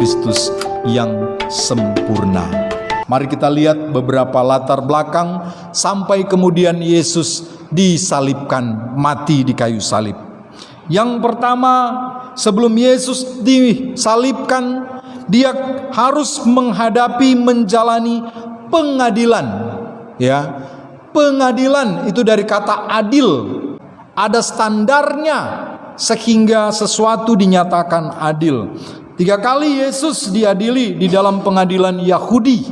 Kristus yang sempurna. Mari kita lihat beberapa latar belakang sampai kemudian Yesus disalibkan, mati di kayu salib. Yang pertama, sebelum Yesus disalibkan, dia harus menjalani pengadilan. Ya, pengadilan itu dari kata adil. Ada standarnya sehingga sesuatu dinyatakan adil. 3 kali Yesus diadili di dalam pengadilan Yahudi.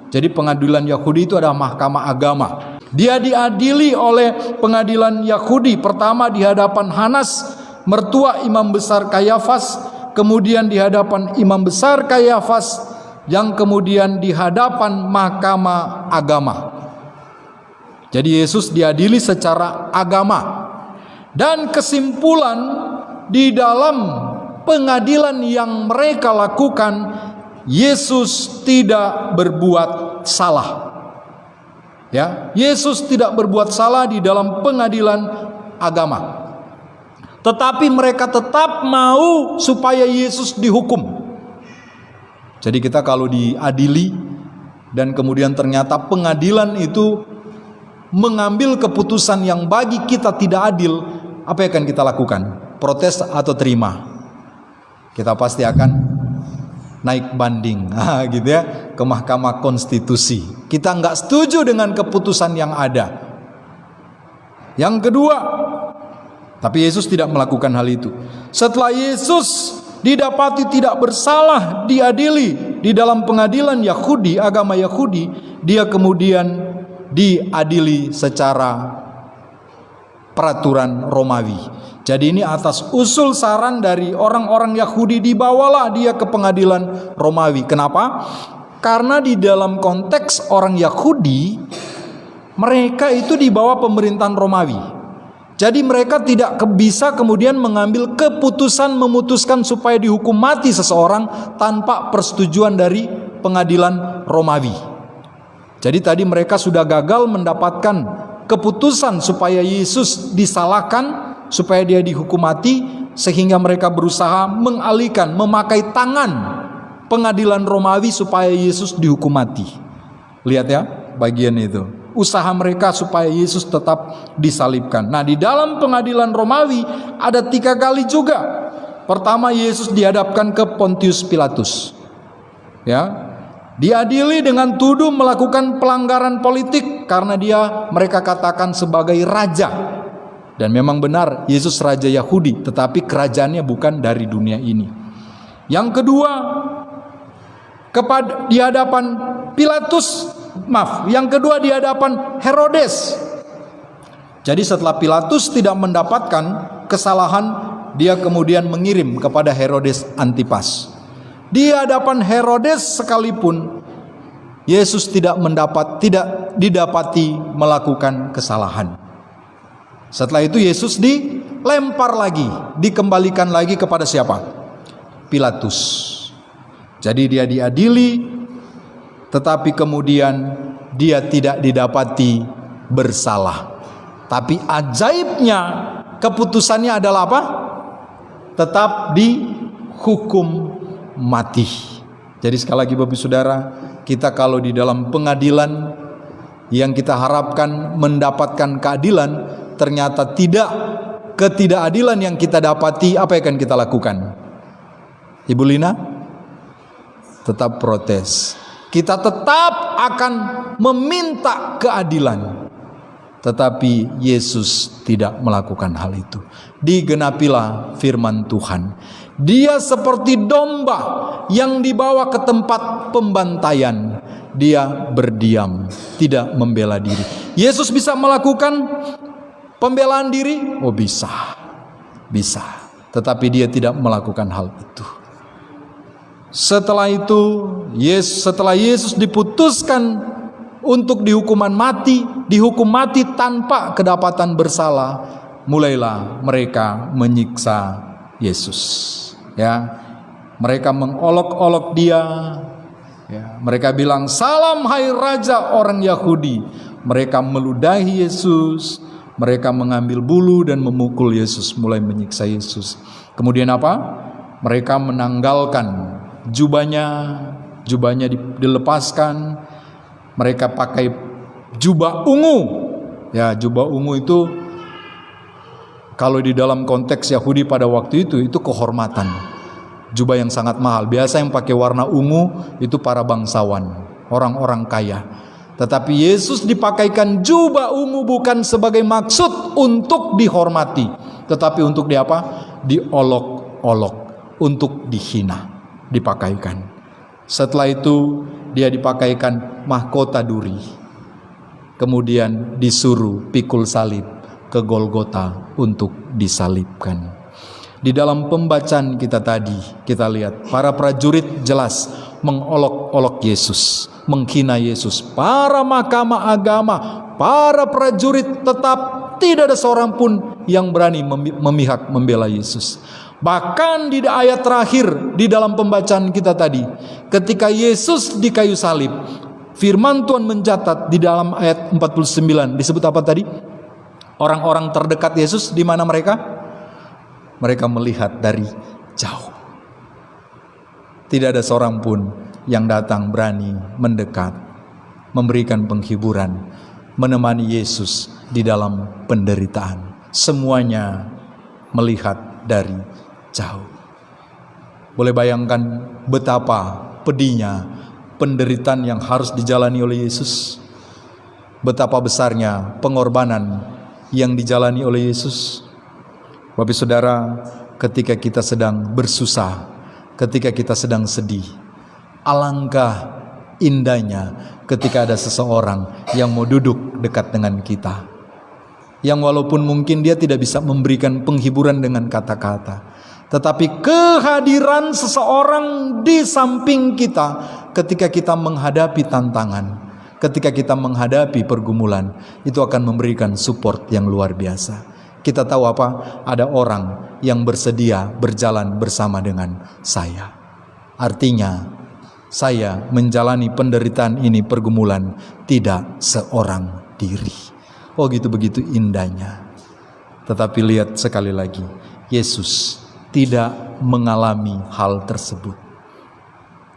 Jadi pengadilan Yahudi itu adalah mahkamah agama. Dia diadili oleh pengadilan Yahudi. Pertama di hadapan Hanas, mertua imam besar Kayafas. Kemudian di hadapan imam besar Kayafas, yang kemudian di hadapan mahkamah agama. Jadi Yesus diadili secara agama. Dan kesimpulan di dalam pengadilan yang mereka lakukan, Yesus tidak berbuat salah. Ya, Yesus tidak berbuat salah di dalam pengadilan agama. Tetapi mereka tetap mau supaya Yesus dihukum. Jadi kita kalau diadili dan kemudian ternyata pengadilan itu mengambil keputusan yang bagi kita tidak adil, apa yang akan kita lakukan? Protes atau terima? Kita pasti akan naik banding, gitu ya, ke Mahkamah Konstitusi. Kita nggak setuju dengan keputusan yang ada. Yang kedua, tapi Yesus tidak melakukan hal itu. Setelah Yesus didapati tidak bersalah, diadili di dalam pengadilan Yahudi, agama Yahudi, dia kemudian diadili secara peraturan Romawi. Jadi ini atas usul saran dari orang-orang Yahudi, dibawalah dia ke pengadilan Romawi. Kenapa? Karena di dalam konteks orang Yahudi, mereka itu di bawah pemerintahan Romawi. Jadi mereka tidak bisa kemudian mengambil keputusan memutuskan supaya dihukum mati seseorang tanpa persetujuan dari pengadilan Romawi. Jadi tadi mereka sudah gagal mendapatkan keputusan supaya Yesus disalahkan, supaya dia dihukum mati, sehingga mereka berusaha mengalihkan, memakai tangan pengadilan Romawi supaya Yesus dihukum mati. Lihat ya bagian itu, usaha mereka supaya Yesus tetap disalibkan. Nah, di dalam pengadilan Romawi ada 3 kali juga. Pertama, Yesus dihadapkan ke Pontius Pilatus, ya, diadili dengan tuduh melakukan pelanggaran politik karena mereka katakan sebagai raja. Dan memang benar Yesus raja Yahudi, tetapi kerajaannya bukan dari dunia ini. Yang kedua, di hadapan Pilatus, yang kedua di hadapan Herodes. Jadi setelah Pilatus tidak mendapatkan kesalahan, dia kemudian mengirim kepada Herodes Antipas. Di hadapan Herodes sekalipun Yesus tidak didapati melakukan kesalahan. Setelah itu Yesus dilempar lagi, dikembalikan lagi kepada siapa? Pilatus. Jadi dia diadili, tetapi kemudian dia tidak didapati bersalah. Tapi ajaibnya keputusannya adalah apa? Tetap dihukum mati. Jadi sekali lagi Bapak Saudara, kita kalau di dalam pengadilan yang kita harapkan mendapatkan keadilan, ternyata ketidakadilan yang kita dapati, apa yang akan kita lakukan? Ibu Lina? Tetap protes. Kita tetap akan meminta keadilan. Tetapi Yesus tidak melakukan hal itu. Digenapilah firman Tuhan. Dia seperti domba yang dibawa ke tempat pembantaian. Dia berdiam, tidak membela diri. Yesus bisa melakukan pembelaan diri? Oh bisa. Tetapi dia tidak melakukan hal itu. Setelah itu, setelah Yesus diputuskan untuk dihukum mati tanpa kedapatan bersalah, mulailah mereka menyiksa Yesus. Ya, mereka mengolok-olok dia. Ya, mereka bilang, "Salam hai raja orang Yahudi." Mereka meludahi Yesus. Mereka mengambil bulu dan memukul Yesus, mulai menyiksa Yesus. Kemudian apa? Mereka menanggalkan jubahnya dilepaskan. Mereka pakai jubah ungu. Ya, jubah ungu itu kalau di dalam konteks Yahudi pada waktu itu kehormatan. Jubah yang sangat mahal. Biasa yang pakai warna ungu itu para bangsawan, orang-orang kaya. Tetapi Yesus dipakaikan jubah ungu bukan sebagai maksud untuk dihormati, tetapi untuk diolok-olok, untuk dihina, dipakaikan. Setelah itu dia dipakaikan mahkota duri. Kemudian disuruh pikul salib ke Golgota untuk disalibkan. Di dalam pembacaan kita tadi, kita lihat para prajurit jelas mengolok-olok Yesus, menghina Yesus. Para mahkamah agama, para prajurit tetap tidak ada seorang pun yang berani memihak membela Yesus. Bahkan di ayat terakhir di dalam pembacaan kita tadi, ketika Yesus di kayu salib, firman Tuhan mencatat di dalam ayat 49 disebut apa tadi? Orang-orang terdekat Yesus di mana mereka? Mereka melihat dari jauh. Tidak ada seorang pun yang datang berani mendekat, memberikan penghiburan, menemani Yesus di dalam penderitaan. Semuanya melihat dari jauh. Boleh bayangkan betapa pedihnya penderitaan yang harus dijalani oleh Yesus. Betapa besarnya pengorbanan yang dijalani oleh Yesus. Bapak Saudara, ketika kita sedang bersusah, ketika kita sedang sedih, alangkah indahnya ketika ada seseorang yang mau duduk dekat dengan kita, yang walaupun mungkin dia tidak bisa memberikan penghiburan dengan kata-kata, tetapi kehadiran seseorang di samping kita ketika kita menghadapi tantangan, ketika kita menghadapi pergumulan, itu akan memberikan support yang luar biasa. Kita tahu apa? Ada orang yang bersedia berjalan bersama dengan saya. Artinya, saya menjalani penderitaan ini, pergumulan, tidak seorang diri. Oh, begitu indahnya. Tetapi lihat sekali lagi, Yesus tidak mengalami hal tersebut.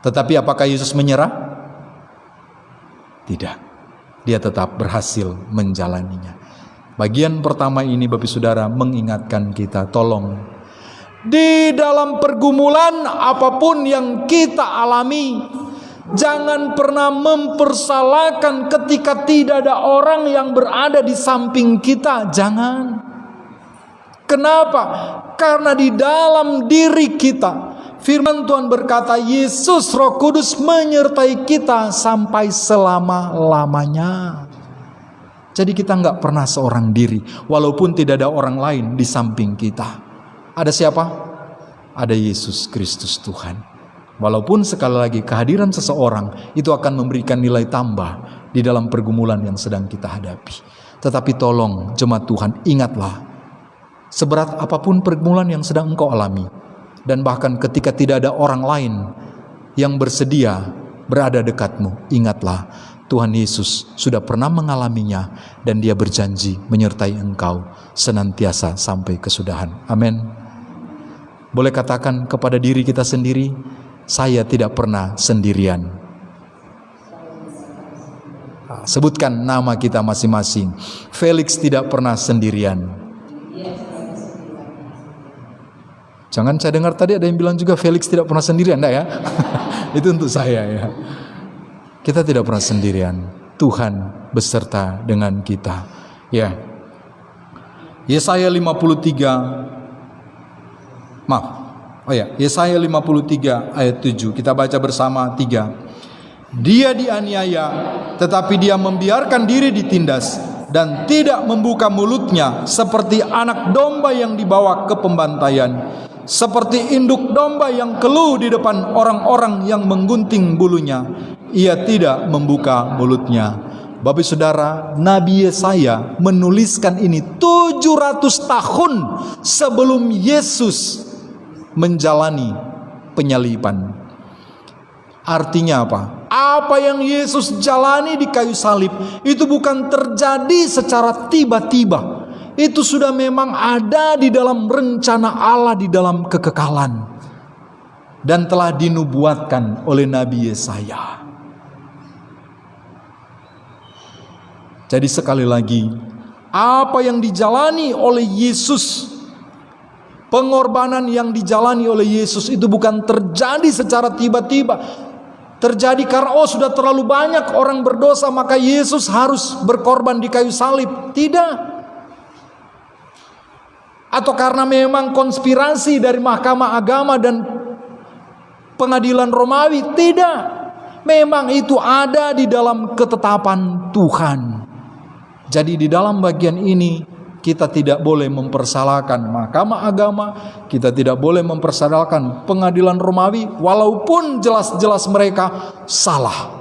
Tetapi apakah Yesus menyerah? Tidak. Dia tetap berhasil menjalaninya. Bagian pertama ini Bapak Saudara mengingatkan kita, tolong di dalam pergumulan apapun yang kita alami, jangan pernah mempersalahkan ketika tidak ada orang yang berada di samping kita. Jangan. Kenapa? Karena di dalam diri kita, firman Tuhan berkata, Yesus Roh Kudus menyertai kita sampai selama-lamanya. Jadi kita nggak pernah seorang diri, walaupun tidak ada orang lain di samping kita. Ada siapa? Ada Yesus Kristus Tuhan. Walaupun sekali lagi kehadiran seseorang itu akan memberikan nilai tambah di dalam pergumulan yang sedang kita hadapi. Tetapi tolong jemaat Tuhan, ingatlah, seberat apapun pergumulan yang sedang engkau alami, dan bahkan ketika tidak ada orang lain yang bersedia berada dekatmu, ingatlah, Tuhan Yesus sudah pernah mengalaminya dan Dia berjanji menyertai engkau senantiasa sampai kesudahan. Amin. Boleh katakan kepada diri kita sendiri, saya tidak pernah sendirian. Sebutkan nama kita masing-masing. Felix tidak pernah sendirian. Jangan saya dengar tadi ada yang bilang juga Felix tidak pernah sendirian, enggak ya? Itu untuk saya ya. Kita tidak pernah sendirian. Tuhan beserta dengan kita. Ya. Yesaya 53. Yesaya 53 ayat 7. Kita baca bersama 3. Dia dianiaya, tetapi dia membiarkan diri ditindas dan tidak membuka mulutnya, seperti anak domba yang dibawa ke pembantaian, seperti induk domba yang keluh di depan orang-orang yang menggunting bulunya. Ia tidak membuka mulutnya. Bapak Saudara, Nabi Yesaya menuliskan ini 700 tahun sebelum Yesus menjalani penyaliban. Artinya apa? Apa yang Yesus jalani di kayu salib itu bukan terjadi secara tiba-tiba. Itu sudah memang ada di dalam rencana Allah di dalam kekekalan. dan telah dinubuatkan oleh Nabi Yesaya. Jadi sekali lagi, apa yang dijalani oleh Yesus, pengorbanan yang dijalani oleh Yesus itu bukan terjadi secara tiba-tiba. Terjadi karena sudah terlalu banyak orang berdosa maka Yesus harus berkorban di kayu salib. Tidak. Atau karena memang konspirasi dari mahkamah agama dan pengadilan Romawi. Tidak. Memang itu ada di dalam ketetapan Tuhan. Jadi di dalam bagian ini kita tidak boleh mempersalahkan mahkamah agama, kita tidak boleh mempersalahkan pengadilan Romawi, walaupun jelas-jelas mereka salah.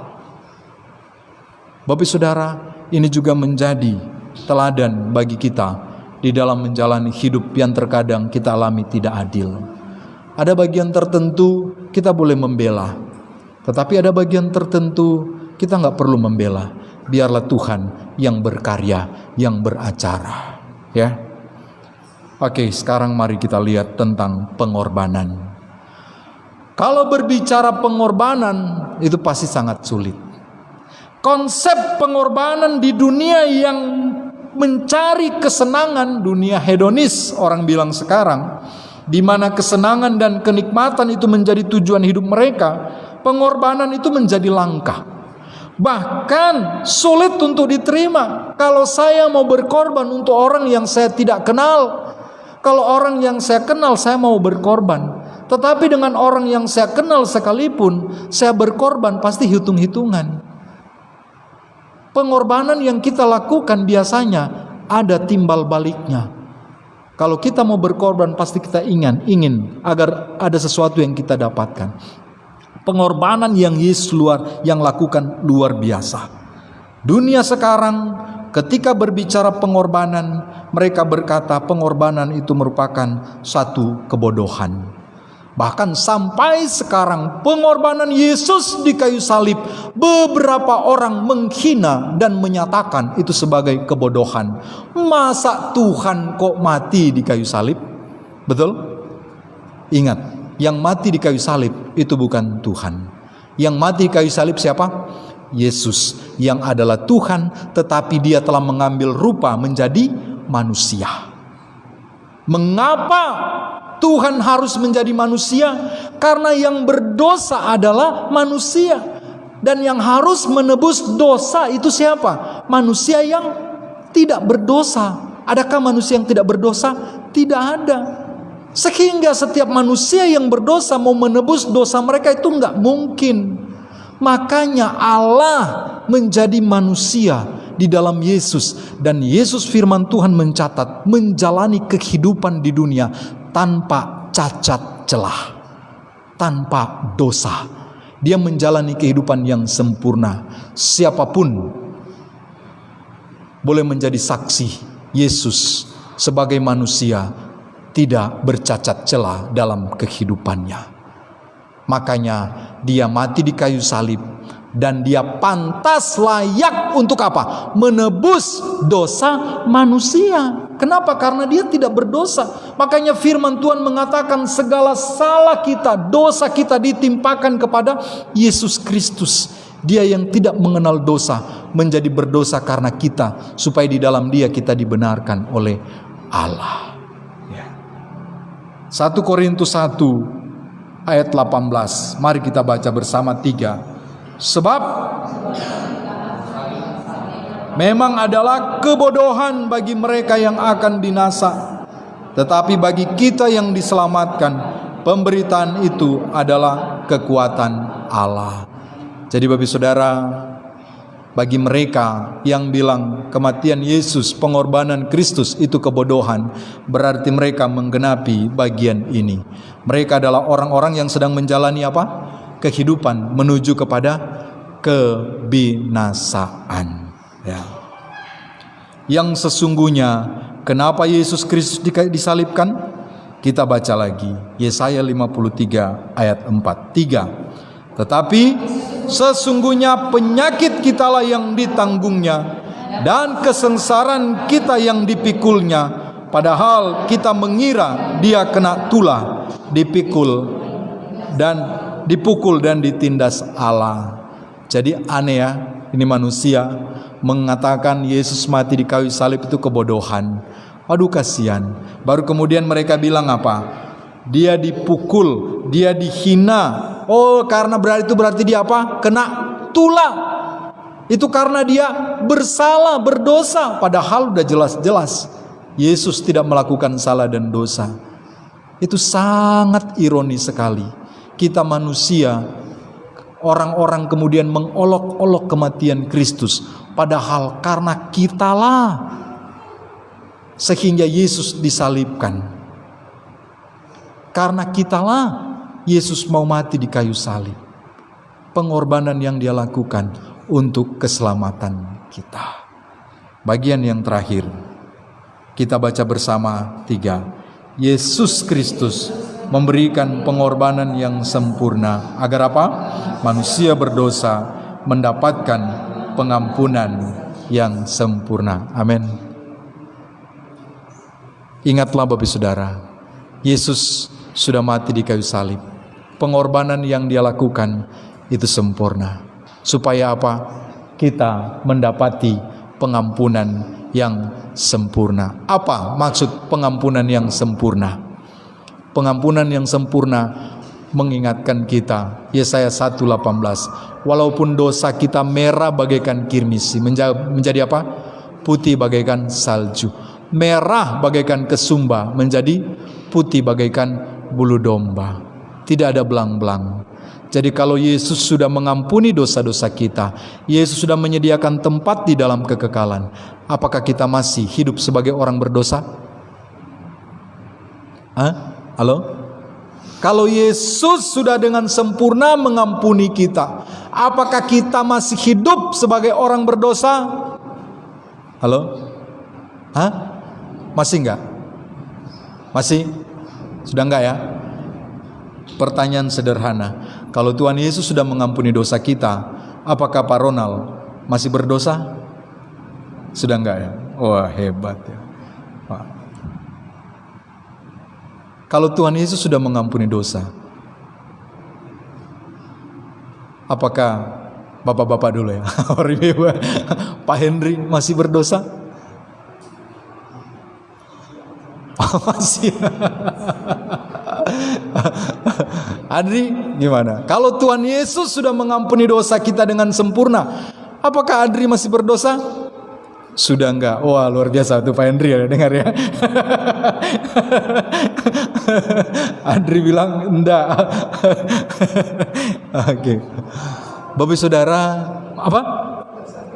Bapak Saudara, ini juga menjadi teladan bagi kita di dalam menjalani hidup yang terkadang kita alami tidak adil. Ada bagian tertentu kita boleh membela, tetapi ada bagian tertentu kita nggak perlu membela. Biarlah Tuhan yang berkarya, yang beracara. Ya. Oke, sekarang mari kita lihat tentang pengorbanan. Kalau berbicara pengorbanan itu pasti sangat sulit. Konsep pengorbanan di dunia yang mencari kesenangan, dunia hedonis orang bilang sekarang, di mana kesenangan dan kenikmatan itu menjadi tujuan hidup mereka, pengorbanan itu menjadi langka. Bahkan sulit untuk diterima. Kalau saya mau berkorban untuk orang yang saya tidak kenal, kalau orang yang saya kenal saya mau berkorban. Tetapi dengan orang yang saya kenal sekalipun saya berkorban, pasti hitung-hitungan. Pengorbanan yang kita lakukan biasanya ada timbal baliknya. Kalau kita mau berkorban pasti kita ingin agar ada sesuatu yang kita dapatkan. Pengorbanan yang Yesus yang lakukan luar biasa. Dunia sekarang ketika berbicara pengorbanan, mereka berkata pengorbanan itu merupakan satu kebodohan. Bahkan sampai sekarang pengorbanan Yesus di kayu salib, beberapa orang menghina dan menyatakan itu sebagai kebodohan. Masa Tuhan kok mati di kayu salib? Betul? Ingat, yang mati di kayu salib itu bukan Tuhan. Yang mati di kayu salib siapa? Yesus, yang adalah Tuhan, tetapi dia telah mengambil rupa menjadi manusia. Mengapa Tuhan harus menjadi manusia? Karena yang berdosa adalah manusia. Dan yang harus menebus dosa itu siapa? Manusia yang tidak berdosa. Adakah manusia yang tidak berdosa? Tidak ada. Sehingga setiap manusia yang berdosa mau menebus dosa mereka itu enggak mungkin. Makanya Allah menjadi manusia di dalam Yesus. Dan Yesus firman Tuhan mencatat menjalani kehidupan di dunia tanpa cacat celah, tanpa dosa. Dia menjalani kehidupan yang sempurna. Siapapun boleh menjadi saksi Yesus sebagai manusia tidak bercacat celah dalam kehidupannya. Makanya dia mati di kayu salib dan dia pantas layak untuk apa? Menebus dosa manusia. Kenapa? Karena dia tidak berdosa. Makanya firman Tuhan mengatakan segala salah kita, dosa kita ditimpakan kepada Yesus Kristus. Dia yang tidak mengenal dosa menjadi berdosa karena kita, supaya di dalam dia kita dibenarkan oleh Allah. 1 Korintus 1 ayat 18. Mari kita baca bersama 3. Sebab memang adalah kebodohan bagi mereka yang akan binasa, tetapi bagi kita yang diselamatkan, pemberitaan itu adalah kekuatan Allah. Jadi Bapak Saudara, bagi mereka yang bilang kematian Yesus, pengorbanan Kristus itu kebodohan, berarti mereka menggenapi bagian ini. Mereka adalah orang-orang yang sedang menjalani apa? Kehidupan menuju kepada kebinasaan. Ya. Yang sesungguhnya, kenapa Yesus Kristus disalibkan? Kita baca lagi Yesaya 53 ayat 4. 3. Tetapi sesungguhnya penyakit kitalah yang ditanggungnya dan kesengsaraan kita yang dipikulnya, padahal kita mengira dia kena tulah, dipikul dan dipukul dan ditindas Allah. Jadi aneh ya, ini manusia mengatakan Yesus mati di kayu salib itu kebodohan. Aduh kasihan. Baru kemudian mereka bilang apa? Dia dipukul, dia dihina. Oh, karena berarti dia apa? Kena tula. Itu karena dia bersalah, berdosa. Padahal udah jelas-jelas Yesus tidak melakukan salah dan dosa. Itu sangat ironis sekali. Kita manusia, orang-orang kemudian mengolok-olok kematian Kristus. Padahal karena kitalah sehingga Yesus disalibkan. Karena kitalah Yesus mau mati di kayu salib. Pengorbanan yang dia lakukan untuk keselamatan kita. Bagian yang terakhir, kita baca bersama 3. Yesus Kristus memberikan pengorbanan yang sempurna. Agar apa? Manusia berdosa mendapatkan pengampunan yang sempurna. Amin. Ingatlah Bapak Saudara, Yesus sudah mati di kayu salib. Pengorbanan yang dia lakukan itu sempurna. Supaya apa? Kita mendapati pengampunan yang sempurna. Apa maksud pengampunan yang sempurna? Pengampunan yang sempurna mengingatkan kita, Yesaya 1:18, walaupun dosa kita merah bagaikan kirmisi, menjadi apa? Putih bagaikan salju. Merah bagaikan kesumba, menjadi putih bagaikan bulu domba. Tidak ada belang-belang. Jadi kalau Yesus sudah mengampuni dosa-dosa kita, Yesus sudah menyediakan tempat di dalam kekekalan, apakah kita masih hidup sebagai orang berdosa? Halo? Kalau Yesus sudah dengan sempurna mengampuni kita, apakah kita masih hidup sebagai orang berdosa? Halo? Masih enggak? Masih? Sudah enggak ya? Pertanyaan sederhana. Kalau Tuhan Yesus sudah mengampuni dosa kita, apakah Pak Ronald masih berdosa? Sudah enggak ya? Wah, hebat ya. Pak. Kalau Tuhan Yesus sudah mengampuni dosa, apakah bapak-bapak dulu ya? Pak Henry masih berdosa? Masih. Adri gimana? Kalau Tuhan Yesus sudah mengampuni dosa kita dengan sempurna, apakah Adri masih berdosa? Sudah enggak? Wah, luar biasa tuh Pak Henry ya, dengar ya. Adri bilang enggak. Oke. Bapak Saudara, apa?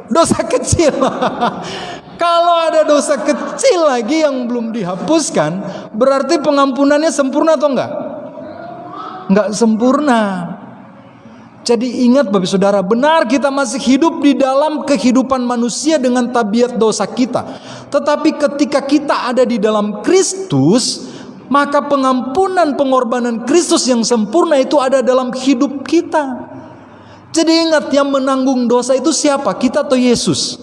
Dosa kecil. Kalau ada dosa kecil lagi yang belum dihapuskan, berarti pengampunannya sempurna atau enggak? Enggak sempurna. Jadi ingat Bapak Saudara, benar kita masih hidup di dalam kehidupan manusia dengan tabiat dosa kita. Tetapi ketika kita ada di dalam Kristus, maka pengampunan pengorbanan Kristus yang sempurna itu ada dalam hidup kita. Jadi ingat, yang menanggung dosa itu siapa? Kita atau Yesus?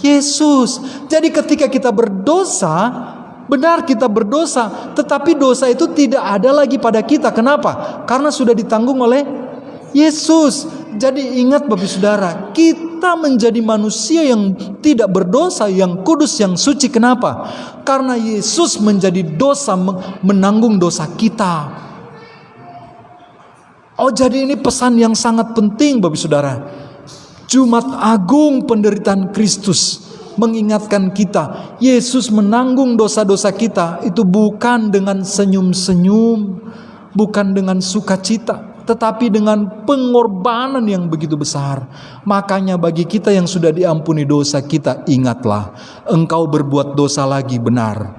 Yesus. Jadi ketika kita berdosa, benar kita berdosa, tetapi dosa itu tidak ada lagi pada kita. Kenapa? Karena sudah ditanggung oleh Yesus. Jadi ingat Bapak Saudara, kita menjadi manusia yang tidak berdosa, yang kudus, yang suci. Kenapa? Karena Yesus menjadi dosa, menanggung dosa kita. Oh, jadi ini pesan yang sangat penting Bapak Saudara. Jumat Agung penderitaan Kristus mengingatkan kita, Yesus menanggung dosa-dosa kita itu bukan dengan senyum-senyum, bukan dengan sukacita, tetapi dengan pengorbanan yang begitu besar. Makanya bagi kita yang sudah diampuni dosa kita, ingatlah, engkau berbuat dosa lagi, benar.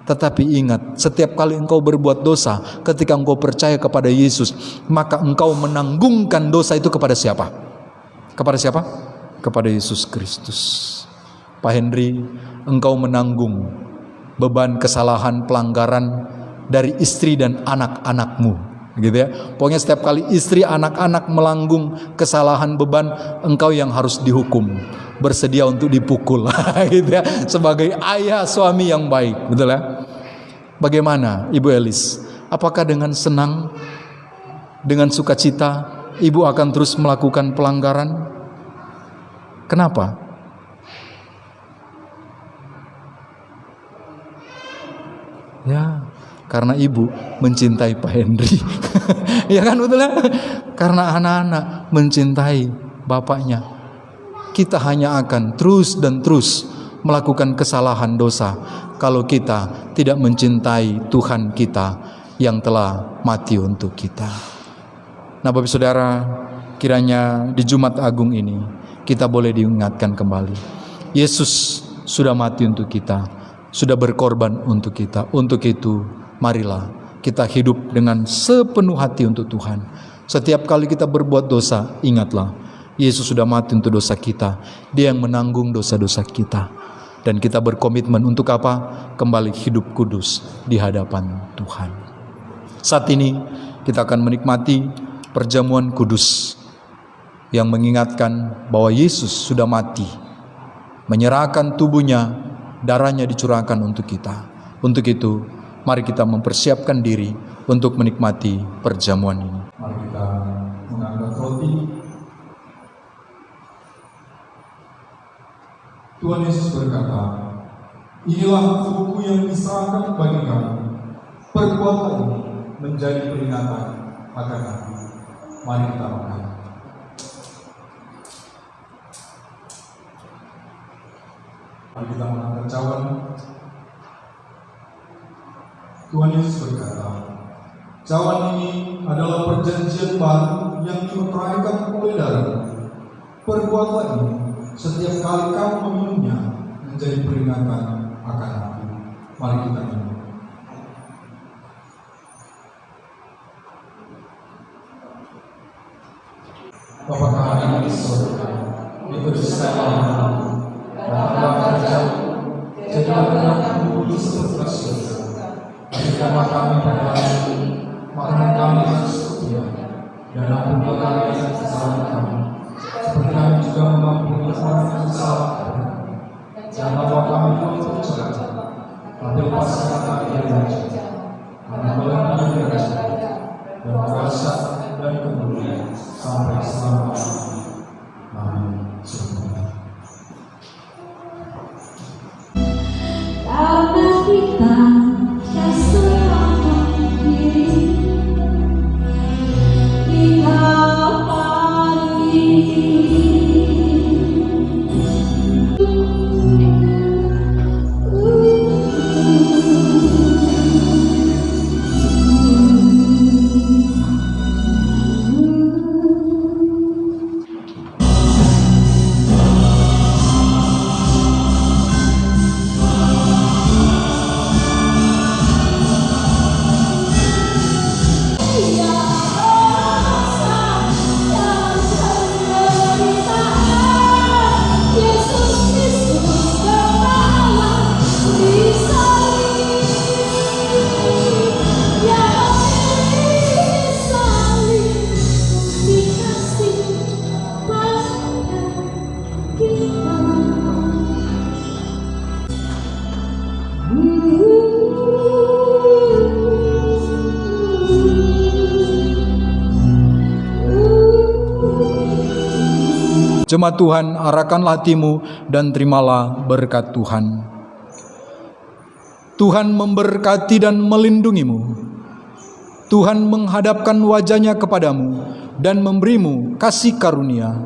Tetapi ingat, setiap kali engkau berbuat dosa, ketika engkau percaya kepada Yesus, maka engkau menanggungkan dosa itu kepada siapa? Kepada siapa? Kepada Yesus Kristus. Pak Henry, engkau menanggung beban kesalahan pelanggaran dari istri dan anak-anakmu, gitu ya. Pokoknya setiap kali istri anak-anak melanggung kesalahan beban, engkau yang harus dihukum, bersedia untuk dipukul, gitu ya. Sebagai ayah suami yang baik, betul ya. Bagaimana Ibu Elis? Apakah dengan senang dengan sukacita ibu akan terus melakukan pelanggaran? Kenapa? Ya, karena ibu mencintai Pak Henry. Ya kan, betul ya? Karena anak-anak mencintai bapaknya. Kita hanya akan terus dan terus melakukan kesalahan dosa kalau kita tidak mencintai Tuhan kita yang telah mati untuk kita. Nah, Bapak Saudara, kiranya di Jumat Agung ini kita boleh diingatkan kembali, Yesus sudah mati untuk kita, sudah berkorban untuk kita. Untuk itu, marilah kita hidup dengan sepenuh hati untuk Tuhan. Setiap kali kita berbuat dosa, ingatlah, Yesus sudah mati untuk dosa kita. Dia yang menanggung dosa-dosa kita. Dan kita berkomitmen untuk apa? Kembali hidup kudus di hadapan Tuhan. Saat ini kita akan menikmati perjamuan kudus yang mengingatkan bahwa Yesus sudah mati, menyerahkan tubuhnya, darahnya dicurahkan untuk kita. Untuk itu, mari kita mempersiapkan diri untuk menikmati perjamuan ini. Mari kita mengangkat roti. Tuhan Yesus berkata, inilah tubuhku yang diserahkan bagi kamu. Perbuatlah ini menjadi peringatan akan aku. Mari kita makan. Mari kita mengangkat cawan. Tuhan Yesus berkata, cawan ini adalah perjanjian baru yang dimeteraikan oleh darah. Perbuatlah ini setiap kali kamu meminumnya menjadi peringatan akan aku. Mari kita minum. Bapa kami di surga, diberkatilah namamu, datanglah kerajaan-Mu, jadilah kehendakmu di bumi seperti di surga. Berikanlah kami pada hari ini makanan kami yang secukupnya, dan ampunilah kami kesalahan kami, seperti kami juga mengampuni orang yang bersalah kepada kami. Jangan bawa kami ke pencobaan, tapi lepaskanlah kami dari yang jahat. Karena Bapa dan Kerajaan dan kuasa dan kemuliaan sampai selama-lamanya. Amin. Karena kita keselamatan diri, kita pagi. Jemaat Tuhan, arahkanlah hatimu dan terimalah berkat Tuhan. Tuhan memberkati dan melindungimu. Tuhan menghadapkan wajahnya kepadamu dan memberimu kasih karunia.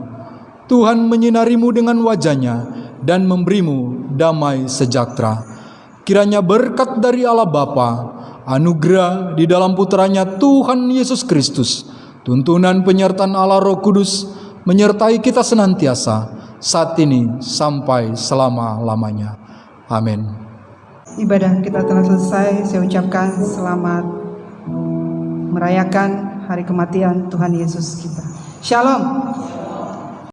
Tuhan menyinarimu dengan wajahnya dan memberimu damai sejahtera. Kiranya berkat dari Allah Bapa, anugerah di dalam putranya Tuhan Yesus Kristus, tuntunan penyertaan Allah Roh Kudus, menyertai kita senantiasa, saat ini sampai selama-lamanya. Amin. Ibadah kita telah selesai. Saya ucapkan selamat merayakan hari kematian Tuhan Yesus kita. Shalom.